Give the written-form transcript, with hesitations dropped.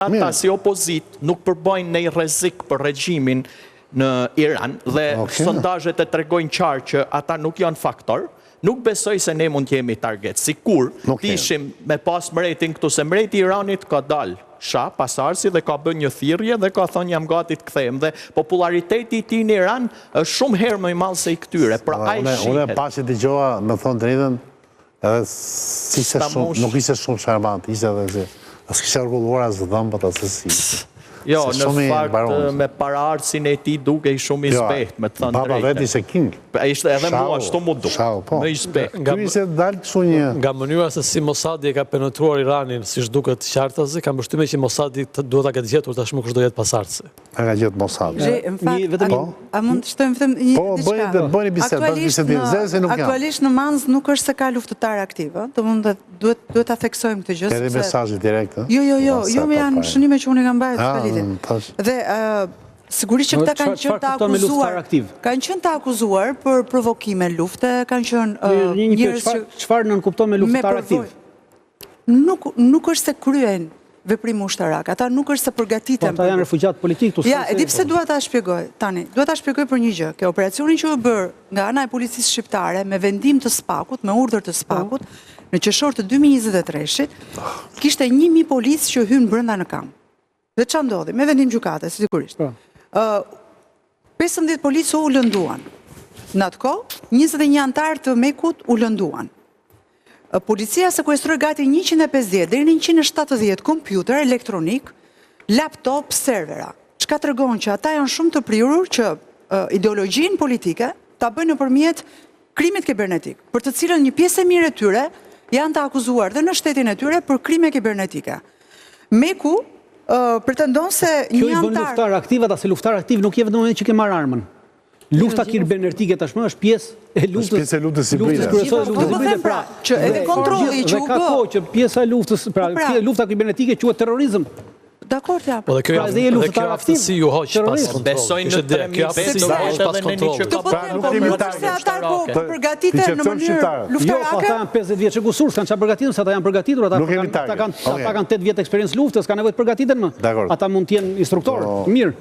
Ata si opozit nuk përbojnë një rrezik për regjimin në Iran dhe sondazhet e tregojnë qartë që ata nuk janë faktor, nuk besoj se ne mund të jemi target. Sikur ishim me pas mbretin këtu, se mbreti i Iranit ka dalë pasarsi dhe ka bën një thirrje dhe ka thënë jam gati të kthehem dhe populariteti i tij në Iran është shumë herë më i madh se i këtyre. Pra ai unë pasi dëgjova, me thon drejtën, edhe nuk ishte shumë charmant, ishte edhe s'kisha rregulluar as dhëmbët as si. Jo, në fakt me paraardhësin e tij dukej shumë i zbehtë, me të thënë drejtën. Baba vetë ishte king. Ishte edhe mua ashtu mu duk. Më i zbehtë. Ky ishte dalë kështu një. Nga mënyra se si Mossadi e ka penetruar Iranin, siç duket qartazi, kam përshtypjen që Mossadi duhet ta ketë gjetur tashmë kush do jetë pasardhësi. A ka gjetur Mossadi. A mund të shtojmë vetëm një diçka? Bëni bisedë, Aktualisht në Manz nuk është se ka luftëtar aktiv, domethënë duhet ta theksojmë këtë gjë. Edhe mesazhi direkt, ë? Jo, janë shënime që unë kam bërë. Dhe sigurisht që këta kanë qenë të akuzuar për provokime lufte, kanë qenë njerëz që... Çfarë nënkupton me luftëtar aktiv? Nuk është se kryen veprim ushtarak, ata nuk është se përgatiten. Ata janë refugjat politik. Ja, e di pse dua ta shpjegoj tani. Dua ta shpjegoj për një gjë. Kjo operacioni që u bër nga ana e policisë shqiptare me vendim të SPAK-ut, me urdhër të SPAK-ut, në qershor të 2023-shit, kishte 1000 policë që hynë brenda në kamp. Dhe ç'a ndodhi? Me vendim gjykate, sigurisht. 15 policë u lënduan. Në atë kohë, 21 antar të Mekut u lënduan. Policia sekuestroi gati 150 deri në 170 kompjuter elektronik, laptop, servera. Çka tregon që ata janë shumë të prirur që ideologjinë politike ta bëjnë nëpërmjet krimit kibernetik, për të cilën një pjesë e mirë e tyre janë të akuzuar dhe në shtetin e tyre për krime kibernetike. Meku pretendon se një antar... Kjo i bën luftar aktiv, ata se luftar aktiv nuk je vetëm që ke marrë armën. Lufta kibernetike tashmë është pjesë e luftës. Pjesë e luftës hibride. Që edhe kontrolli që u bë. Dhe ka kohë që pjesa e luftës, lufta kibernetike quhet terrorizëm. Dakor, ja. Po dhe kjo aftësi ju hoq pas kontrollit. Besojnë në 3000 se ata përgatiten në mënyrë luftarake. Jo, ata janë 50 vjeç e kusur, s'kan çfarë përgatitur, se ata janë përgatitur, ata kanë 8 vjet eksperiencë luftës, kanë nevojë të përgatiten më. Ata mund të jenë instruktorë, mirë.